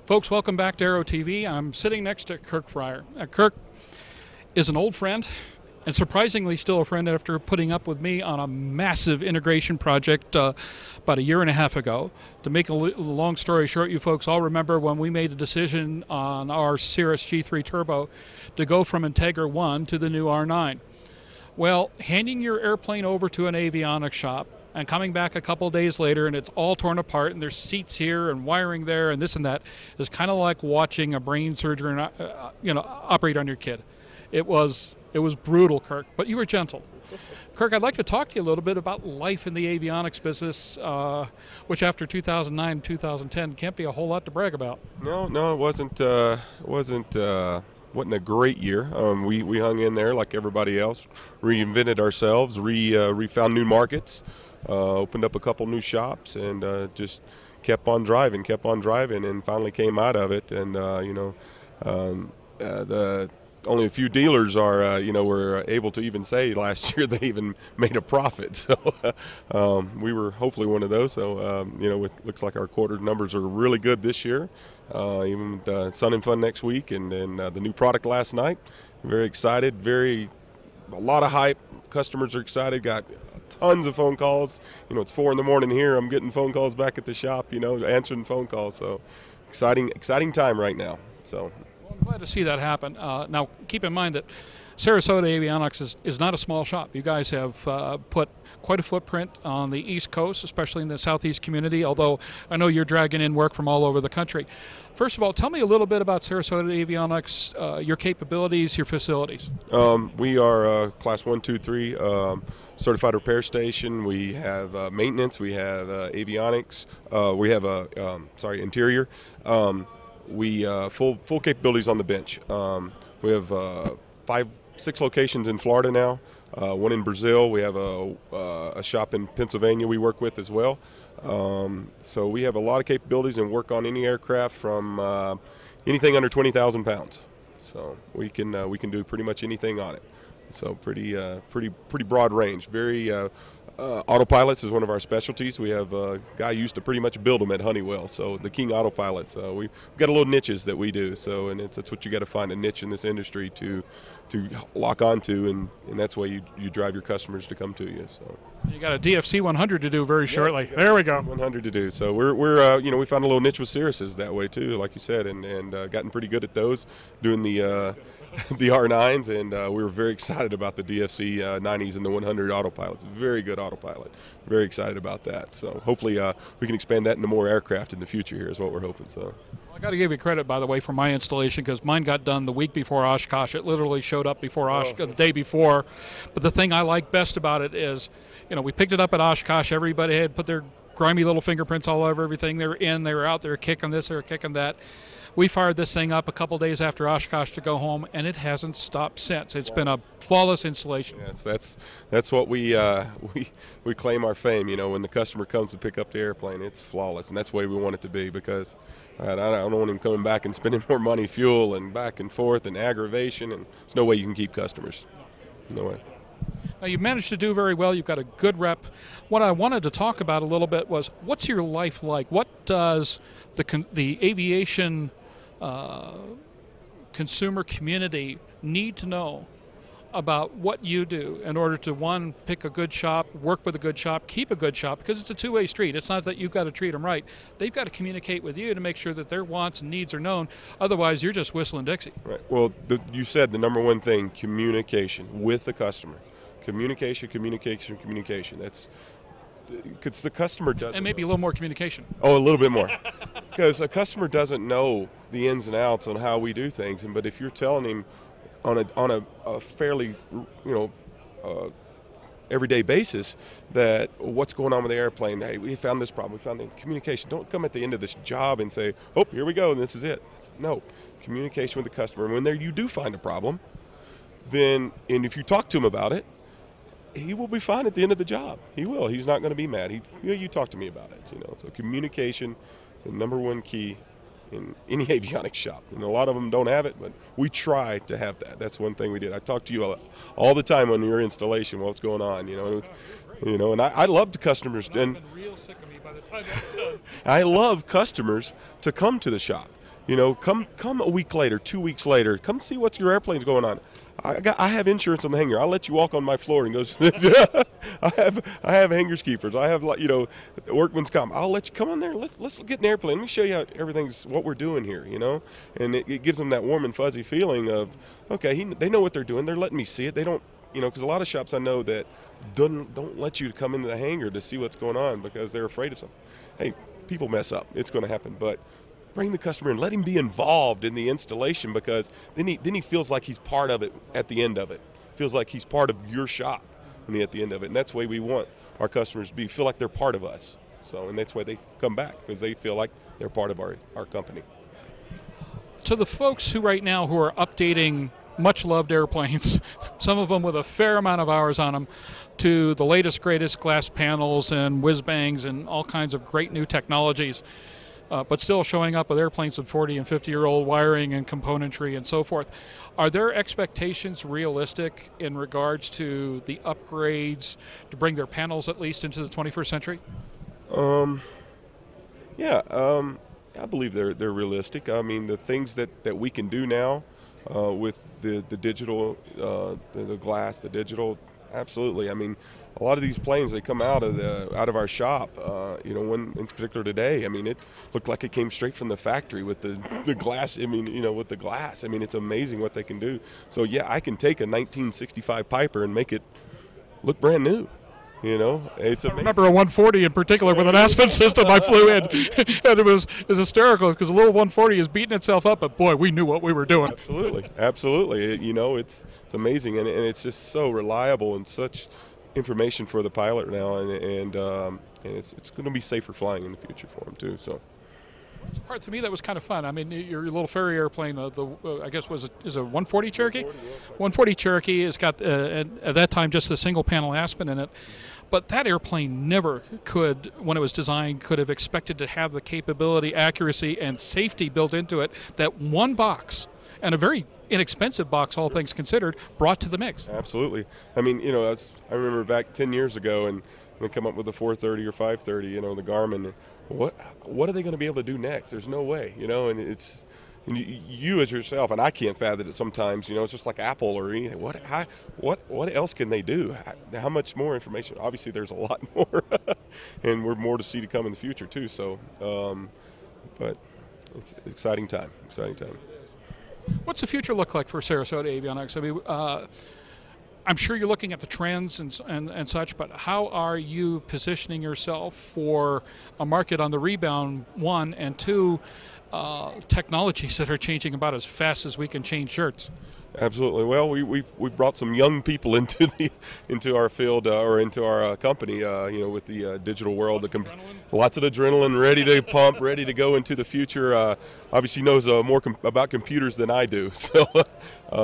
Folks, welcome back to Aero-TV. I'm sitting next to Kirk Fryar. Kirk is an old friend, and surprisingly still a friend after putting up with me on a massive integration project about a year and a half ago. To make a long story short, you folks all remember when we made a decision on our Cirrus G3 Turbo to go from Integra 1 to the new R9. Well, handing your airplane over to an avionics shop and coming back a couple days later and it's all torn apart and there's seats here and wiring there and this and that is kind of like watching a brain surgeon operate on your kid. It was brutal, Kirk, but you were gentle. Kirk, I'd like to talk to you a little bit about life in the avionics business, which after 2009 and 2010 can't be a whole lot to brag about. No, it wasn't a great year. We hung in there like everybody else, reinvented ourselves, found new markets, opened up a couple new shops, and just kept on driving, and finally came out of it. And only a few dealers were able to even say last year they even made a profit. So we were hopefully one of those. So it looks like our quarter numbers are really good this year. Even with Sun and Fun next week, and then the new product last night. Very excited. A lot of hype. Customers are excited. Got tons of phone calls. It's 4 in the morning here. I'm getting phone calls back at the shop. Answering phone calls. So exciting time right now. So. I'm glad to see that happen. Now, keep in mind that Sarasota Avionics is not a small shop. You guys have put quite a footprint on the East Coast, especially in the Southeast community, although I know you're dragging in work from all over the country. First of all, tell me a little bit about Sarasota Avionics, your capabilities, your facilities. We are Class 1, 2, 3 certified repair station. We have maintenance. We have avionics. We have interior. We full capabilities on the bench. We have 6 locations in Florida now, 1 in Brazil. We have a shop in Pennsylvania we work with as well. So we have a lot of capabilities and work on any aircraft from anything under 20,000 pounds. So we can do pretty much anything on it. So pretty broad range. Very autopilots is one of our specialties. We have a guy used to pretty much build them at Honeywell. So the King autopilots. We've got a little niches that we do. So that's what you got to find, a niche in this industry to lock onto, and that's why you drive your customers to come to you. So you got a DFC 100 to do very shortly. There we go. 100 to do. So we found a little niche with Cirruses that way too, like you said, and gotten pretty good at those, doing the R9s, and we were very excited about the DFC 90s and the 100 autopilots. Very good autopilot. Very excited about that. So hopefully we can expand that into more aircraft in the future here is what we're hoping. So. I got to give you credit, by the way, for my installation, because mine got done the week before Oshkosh. It literally showed up before the day before. But the thing I like best about it is, we picked it up at Oshkosh. Everybody had put their grimy little fingerprints all over everything. They were in, they were out, they were kicking this, they were kicking that. We fired this thing up a couple days after Oshkosh to go home, and it hasn't stopped since. It's been a flawless installation. Yes, that's what we claim our fame. When the customer comes to pick up the airplane, it's flawless, and that's the way we want it to be, because I don't want him coming back and spending more money, fuel, and back and forth, and aggravation, and there's no way you can keep customers. No way. Now, you've managed to do very well. You've got a good rep. What I wanted to talk about a little bit was, what's your life like? What does the aviation consumer community need to know about what you do in order to, one, pick a good shop, work with a good shop, keep a good shop, because it's a two-way street. It's not that you've got to treat them right. They've got to communicate with you to make sure that their wants and needs are known. Otherwise, you're just whistling Dixie. Right. Well, you said the number one thing, communication with the customer. Communication. That's because the customer doesn't. And maybe a little more communication. Oh, a little bit more. Because a customer doesn't know the ins and outs on how we do things, but if you're telling him on a fairly everyday basis that what's going on with the airplane, hey, we found this problem, we found the communication. Don't come at the end of this job and say, oh, here we go, and this is it. No, communication with the customer. And when you do find a problem, then, and if you talk to him about it, he will be fine at the end of the job. He will. He's not going to be mad. You talk to me about it. So communication is the number one key in any avionics shop. And a lot of them don't have it, but we try to have that. That's one thing we did. I talk to you all the time on your installation. What's going on? And I love the customers. And I've been real sick of me by the time that's done. I love customers to come to the shop. You know, come a week later, 2 weeks later, come see what's your airplane's going on. I have insurance on the hangar. I'll let you walk on my floor and go. I have hangars keepers. I have, like, you know, workman's comp. I'll let you come on there. Let's get an airplane. Let me show you how everything's, what we're doing here. You know, and it gives them that warm and fuzzy feeling of, okay, they know what they're doing. They're letting me see it. They don't, you know, because a lot of shops I know that don't let you come into the hangar to see what's going on because they're afraid of something. Hey, people mess up. It's going to happen, but bring the customer in, let him be involved in the installation, because then he feels like he's part of it at the end of it. Feels like he's part of your shop at the end of it, and that's the way we want our customers to feel like they're part of us. So, and that's why they come back, because they feel like they're part of our company. To the folks who right now who are updating much loved airplanes, some of them with a fair amount of hours on them, to the latest greatest glass panels and whiz bangs and all kinds of great new technologies, but still showing up with airplanes with 40 and 50-year-old wiring and componentry and so forth. Are their expectations realistic in regards to the upgrades to bring their panels at least into the 21st century? Yeah, I believe they're realistic. I mean, the things that we can do now with the digital, the glass, the digital, absolutely. I mean, a lot of these planes, they come out of our shop. You know, one in particular today, I mean, it looked like it came straight from the factory with the glass. I mean, you know, with the glass. I mean, it's amazing what they can do. So yeah, I can take a 1965 Piper and make it look brand new. You know, it's amazing. I remember a 140 in particular with an Aspen system I flew in, and it was hysterical because the little 140 is beating itself up, but boy, we knew what we were doing. Absolutely, absolutely. You know, it's amazing, and it's just so reliable and such information for the pilot now, and it's going to be safer flying in the future for them too. So. Part to me that was kind of fun. I mean, your little ferry airplane, I guess is a 140 Cherokee. 140 Cherokee has got at that time just the single panel Aspen in it, but that airplane never could, when it was designed, could have expected to have the capability, accuracy, and safety built into it that one box, and a very inexpensive box, all things considered, brought to the mix. Absolutely. I mean, you know, I remember back 10 years ago, and they come up with the 430 or 530, you know, the Garmin. What are they going to be able to do next? There's no way, you know, and it's you as yourself, and I can't fathom it sometimes, you know, it's just like Apple or anything. What else can they do? How much more information? Obviously, there's a lot more, and we're more to see to come in the future too. So, but it's an exciting time. What's the future look like for Sarasota Avionics? I mean, I'm sure you're looking at the trends and such, but how are you positioning yourself for a market on the rebound, one, and two, technologies that are changing about as fast as we can change shirts? Absolutely. Well, we've brought some young people into our field or into our company. You know, with the digital world, lots of adrenaline, ready to pump, ready to go into the future. Obviously knows more about computers than I do. So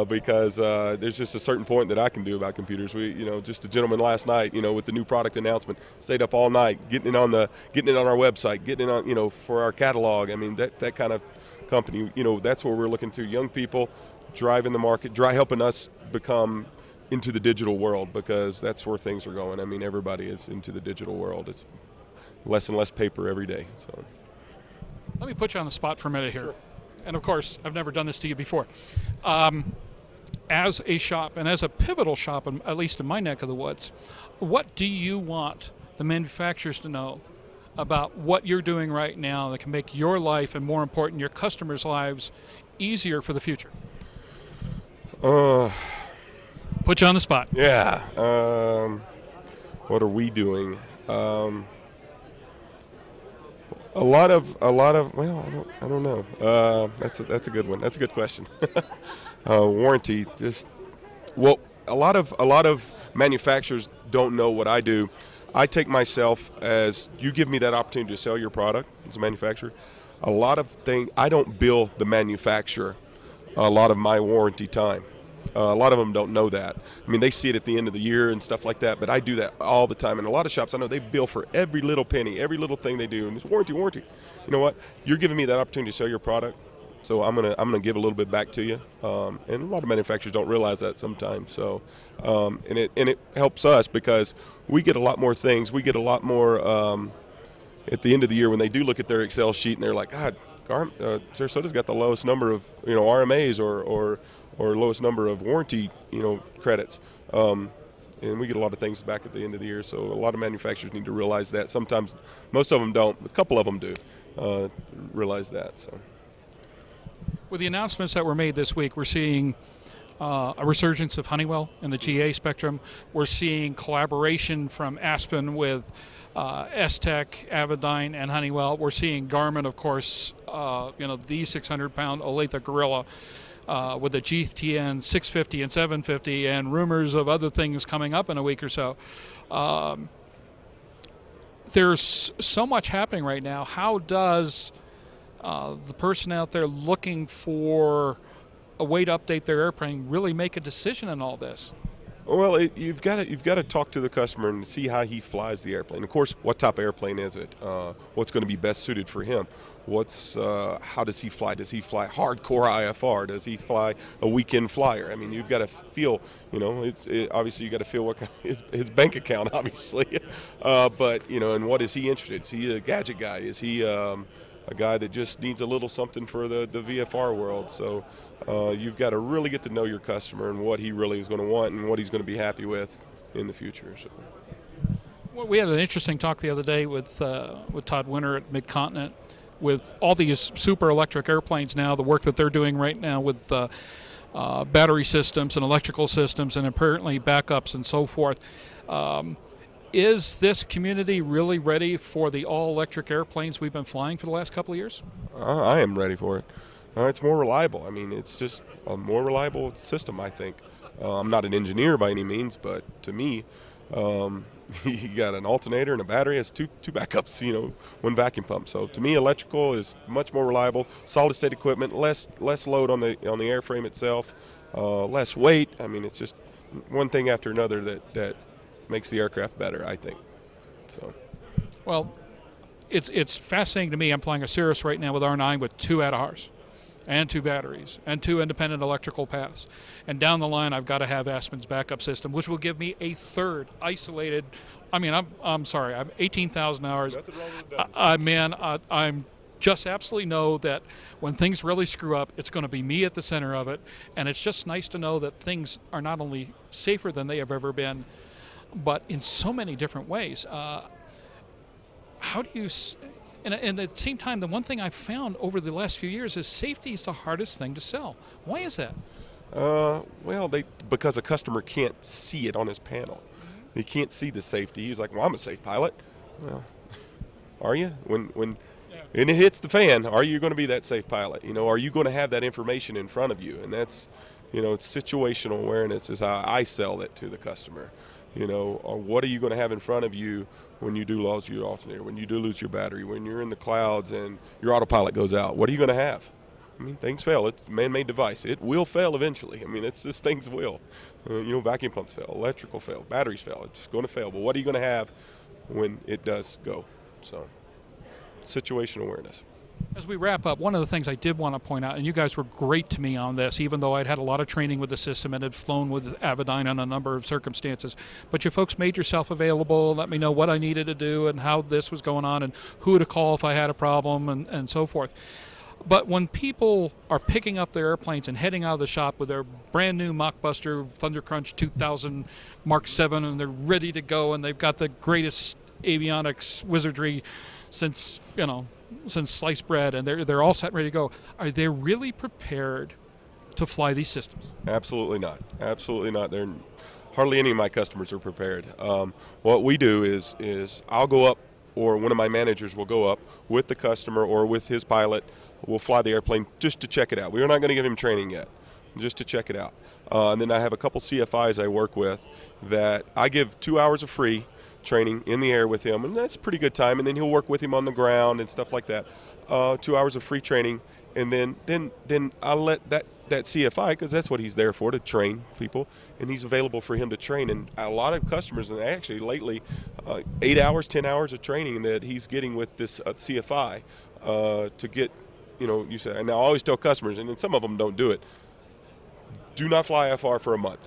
because there's just a certain point that I can do about computers. You know, just a gentleman last night, you know, with the new product announcement, stayed up all night getting it on our website, getting it on, you know, for our catalog. I mean, that kind of company. You know, that's where we're looking to, young people driving the market, helping us become into the digital world, because that's where things are going. I mean, everybody is into the digital world. It's less and less paper every day. So, let me put you on the spot for a minute here. Sure. And of course, I've never done this to you before. As a shop, and as a pivotal shop, at least in my neck of the woods, what do you want the manufacturers to know about what you're doing right now that can make your life, and more important, your customers' lives, easier for the future? Put you on the spot. Yeah. What are we doing? A lot of. Well, I don't know. That's a good one. That's a good question. Warranty. A lot of manufacturers don't know what I do. I take myself as, you give me that opportunity to sell your product as a manufacturer. A lot of things, I don't bill the manufacturer a lot of my warranty time. A lot of them don't know that. I mean, they see it at the end of the year and stuff like that, but I do that all the time. And a lot of shops, I know they bill for every little penny, every little thing they do, and it's warranty. You know what? You're giving me that opportunity to sell your product, so I'm gonna give a little bit back to you. And a lot of manufacturers don't realize that sometimes. So, and it helps us, because we get a lot more things. We get a lot more at the end of the year when they do look at their Excel sheet and they're like, God, Sarasota's got the lowest number of RMAs or lowest number of warranty credits. And we get a lot of things back at the end of the year, so a lot of manufacturers need to realize that. Sometimes, most of them don't, but a couple of them do realize that. So, with the announcements that were made this week, we're seeing a resurgence of Honeywell in the GA spectrum. We're seeing collaboration from Aspen with S-Tech, Avidyne, and Honeywell. We're seeing Garmin, of course, the 600-pound Olathe Gorilla, with the GTN 650 and 750, and rumors of other things coming up in a week or so. There's so much happening right now. How does the person out there looking for a way to update their airplane really make a decision in all this? Well, you've got to talk to the customer and see how he flies the airplane. Of course, what type of airplane is it? What's going to be best suited for him? How does he fly? Does he fly hardcore IFR? Does he fly a weekend flyer? I mean, you've got to feel, obviously you got to feel what kind of his bank account, obviously. But, and what is he interested in? Is he a gadget guy? Is he a guy that just needs a little something for the VFR world? So you've got to really get to know your customer and what he really is going to want and what he's going to be happy with in the future. So. Well, we had an interesting talk the other day with Todd Winter at Mid-Continent. With all these super electric airplanes now, the work that they're doing right now with battery systems and electrical systems and apparently backups and so forth, is this community really ready for the all-electric airplanes we've been flying for the last couple of years? I am ready for it. It's more reliable. I mean, it's just a more reliable system, I think. I'm not an engineer by any means, but to me, you got an alternator and a battery. It's two backups, one vacuum pump. So to me, electrical is much more reliable. Solid state equipment, less load on the airframe itself, less weight. I mean, it's just one thing after another that makes the aircraft better, I think. So. Well, it's fascinating to me. I'm flying a Cirrus right now with R9 with 2 ADARs and 2 batteries and 2 independent electrical paths. And down the line, I've got to have Aspen's backup system, which will give me a third isolated. I mean, I'm sorry, I'm 18,000 hours. Nothing wrong with that. I'm just absolutely know that when things really screw up, it's going to be me at the center of it. And it's just nice to know that things are not only safer than they have ever been, but in so many different ways. How do you... And at the same time, the one thing I've found over the last few years is safety is the hardest thing to sell. Why is that? Well, because a customer can't see it on his panel. He can't see the safety. He's like, well, I'm a safe pilot. Well, are you? When and it hits the fan, are you going to be that safe pilot? Are you going to have that information in front of you? And that's, it's situational awareness is how I sell it to the customer. Or what are you going to have in front of you when you do lose your alternator, when you do lose your battery, when you're in the clouds and your autopilot goes out? What are you going to have? I mean, things fail. It's a man-made device. It will fail eventually. I mean, things will. Vacuum pumps fail, electrical fail, batteries fail. It's going to fail. But what are you going to have when it does go? So, situational awareness. As we wrap up, one of the things I did want to point out, and you guys were great to me on this, even though I'd had a lot of training with the system and had flown with Avidyne on a number of circumstances, but you folks made yourself available, let me know what I needed to do and how this was going on and who to call if I had a problem and so forth. But when people are picking up their airplanes and heading out of the shop with their brand new Mockbuster Thundercrunch 2000 Mark 7 and they're ready to go and they've got the greatest avionics wizardry since sliced bread, and they're all set and ready to go, are they really prepared to fly these systems? Absolutely not. Absolutely not. Hardly any of my customers are prepared. What we do is I'll go up, or one of my managers will go up with the customer or with his pilot. We'll fly the airplane just to check it out. We're not going to give him training yet, just to check it out. And then I have a couple CFIs I work with that I give 2 hours of free training in the air with him, and that's a pretty good time. And then he'll work with him on the ground and stuff like that. 2 hours of free training, and then I'll let that CFI, because that's what he's there for, to train people, and he's available for him to train. And a lot of customers, and actually lately, 8 hours, 10 hours of training that he's getting with this CFI to get, you say. And I always tell customers, and then some of them don't do it, do not fly IFR for a month.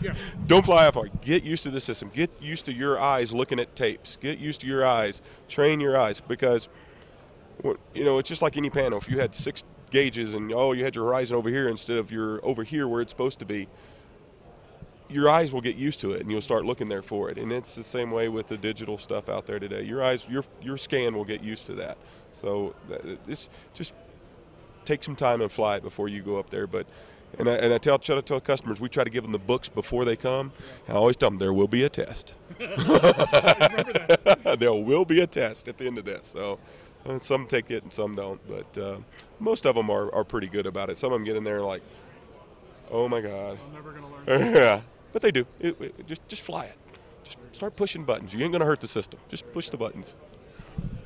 Yeah. Don't fly IFR. Get used to the system. Get used to your eyes looking at tapes. Get used to your eyes. Train your eyes, because You know, it's just like any panel. If you had 6 gauges and oh, you had your horizon over here instead of your over here where it's supposed to be, your eyes will get used to it and you'll start looking there for it. And it's the same way with the digital stuff out there today. Your eyes, your scan will get used to that. So this just take some time and fly it before you go up there. But and I try to tell customers, we try to give them the books before they come. And I always tell them there will be a test. There will be a test at the end of this. So some take it and some don't, but most of them are pretty good about it. Some of them get in there like, oh my God. I'm never gonna learn. Yeah, but they do. Just fly it. Just start pushing buttons. You ain't gonna hurt the system. Just push the buttons.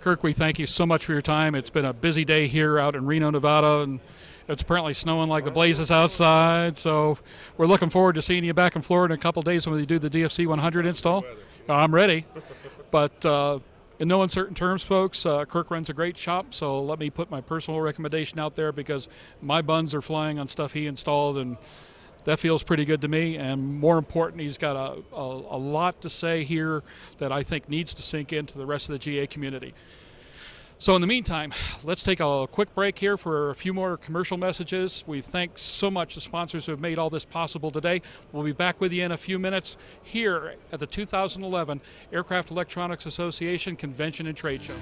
Kirk, we thank you so much for your time. It's been a busy day here out in Reno, Nevada, and it's apparently snowing like the blazes outside. So we're looking forward to seeing you back in Florida in a couple of days when we do the DFC 100 install. I'm ready. But in no uncertain terms, folks, Kirk runs a great shop, so let me put my personal recommendation out there because my buns are flying on stuff he installed, and that feels pretty good to me. And more important, he's got a lot to say here that I think needs to sink into the rest of the GA community. So in the meantime, let's take a quick break here for a few more commercial messages. We thank so much the sponsors who have made all this possible today. We'll be back with you in a few minutes here at the 2011 Aircraft Electronics Association Convention and Trade Show.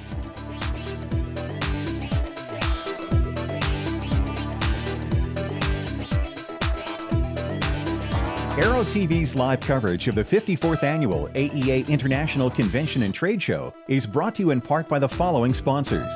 Aero-TV's live coverage of the 54th Annual AEA International Convention and Trade Show is brought to you in part by the following sponsors: